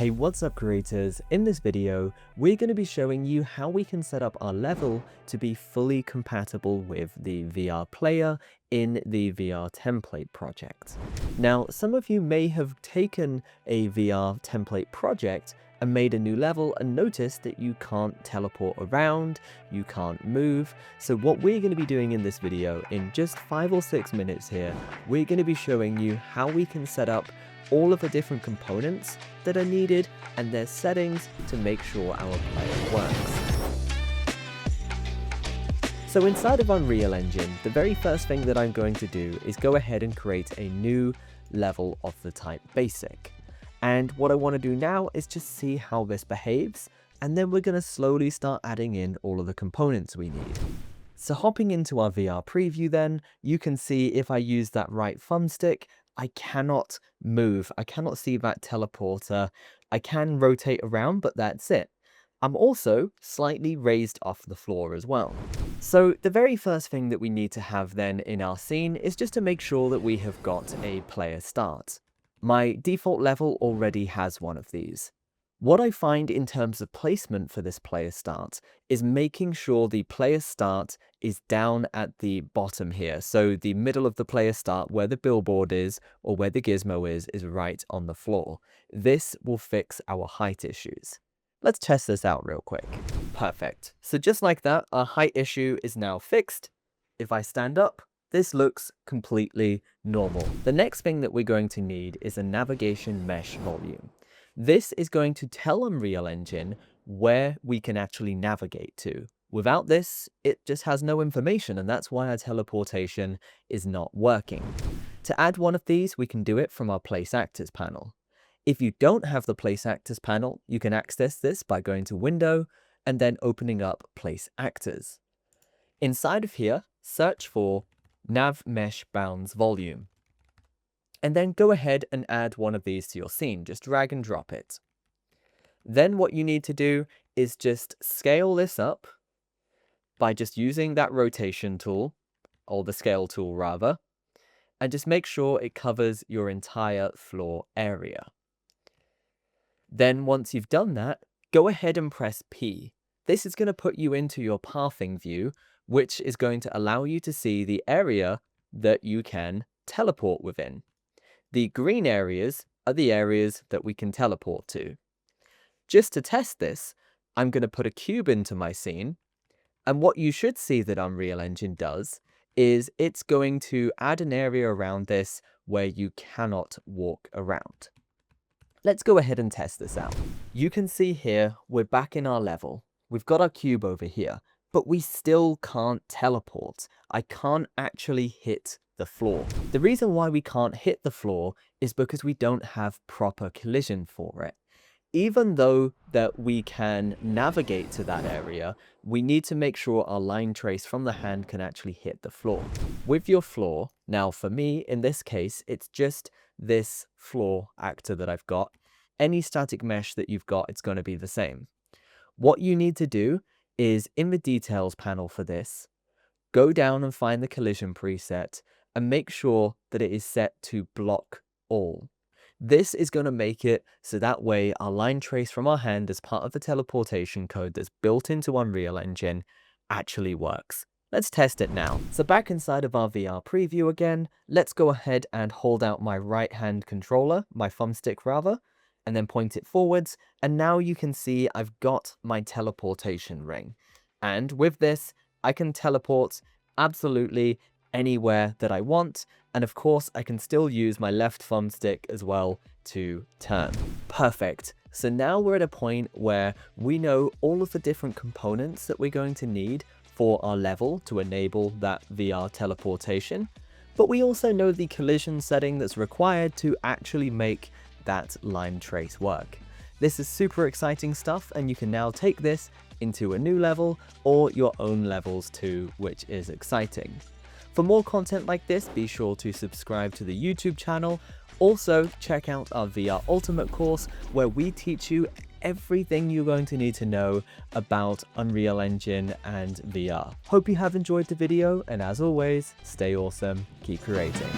Hey, what's up creators? In this video, we're going to be showing you how we can set up our level to be fully compatible with the VR player in the VR template project. Now, some of you may have taken a VR template project and made a new level and noticed that you can't teleport around, you can't move. So what we're going to be doing in this video, in just 5 or 6 minutes here, we're going to be showing you how we can set up all of the different components that are needed and their settings to make sure our player works. So inside of Unreal Engine, the very first thing that I'm going to do is go ahead and create a new level of the type basic. And what I want to do now is just see how this behaves, and then we're going to slowly start adding in all of the components we need. So hopping into our VR preview then, you can see if I use that right thumbstick, I cannot move. I cannot see that teleporter. I can rotate around, but that's it. I'm also slightly raised off the floor as well. So the very first thing that we need to have then in our scene is just to make sure that we have got a player start. My default level already has one of these. What I find in terms of placement for this player start is making sure the player start is down at the bottom here. So the middle of the player start, where the billboard is or where the gizmo is right on the floor. This will fix our height issues. Let's test this out real quick. Perfect. So just like that, our height issue is now fixed. If I stand up, this looks completely normal. The next thing that we're going to need is a navigation mesh volume. This is going to tell Unreal Engine where we can actually navigate to. Without this, it just has no information, and that's why our teleportation is not working. To add one of these, we can do it from our Place Actors panel. If you don't have the Place Actors panel, you can access this by going to Window and then opening up Place Actors. Inside of here, search for NavMesh Bounds Volume. And then go ahead and add one of these to your scene. Just drag and drop it. Then what you need to do is just scale this up by just using that rotation tool, or the scale tool rather, and just make sure it covers your entire floor area. Then once you've done that, go ahead and press P. This is going to put you into your pathing view, which is going to allow you to see the area that you can teleport within. The green areas are the areas that we can teleport to. Just to test this, I'm going to put a cube into my scene, and what you should see that Unreal Engine does is it's going to add an area around this where you cannot walk around. Let's go ahead and test this out. You can see here we're back in our level. We've got our cube over here, but we still can't teleport. I can't actually hit the floor. The reason why we can't hit the floor is because we don't have proper collision for it. Even though that we can navigate to that area, we need to make sure our line trace from the hand can actually hit the floor. With your floor, now for me, in this case, it's just this floor actor that I've got. Any static mesh that you've got, it's going to be the same. What you need to do is in the details panel for this, go down and find the collision preset and make sure that it is set to block all. This is going to make it so that way our line trace from our hand as part of the teleportation code that's built into Unreal Engine actually works. Let's test it now. So back inside of our VR preview again, let's go ahead and hold out my right hand controller, my thumbstick rather, and then point it forwards. And now you can see I've got my teleportation ring. And with this, I can teleport absolutely anywhere that I want, and of course I can still use my left thumbstick as well to turn. Perfect. So now we're at a point where we know all of the different components that we're going to need for our level to enable that VR teleportation, but we also know the collision setting that's required to actually make that line trace work. This is super exciting stuff, and you can now take this into a new level or your own levels too, which is exciting. For more content like this, be sure to subscribe to the YouTube channel. Also, check out our VR Ultimate course, where we teach you everything you're going to need to know about Unreal Engine and VR. Hope you have enjoyed the video, and as always, stay awesome, keep creating.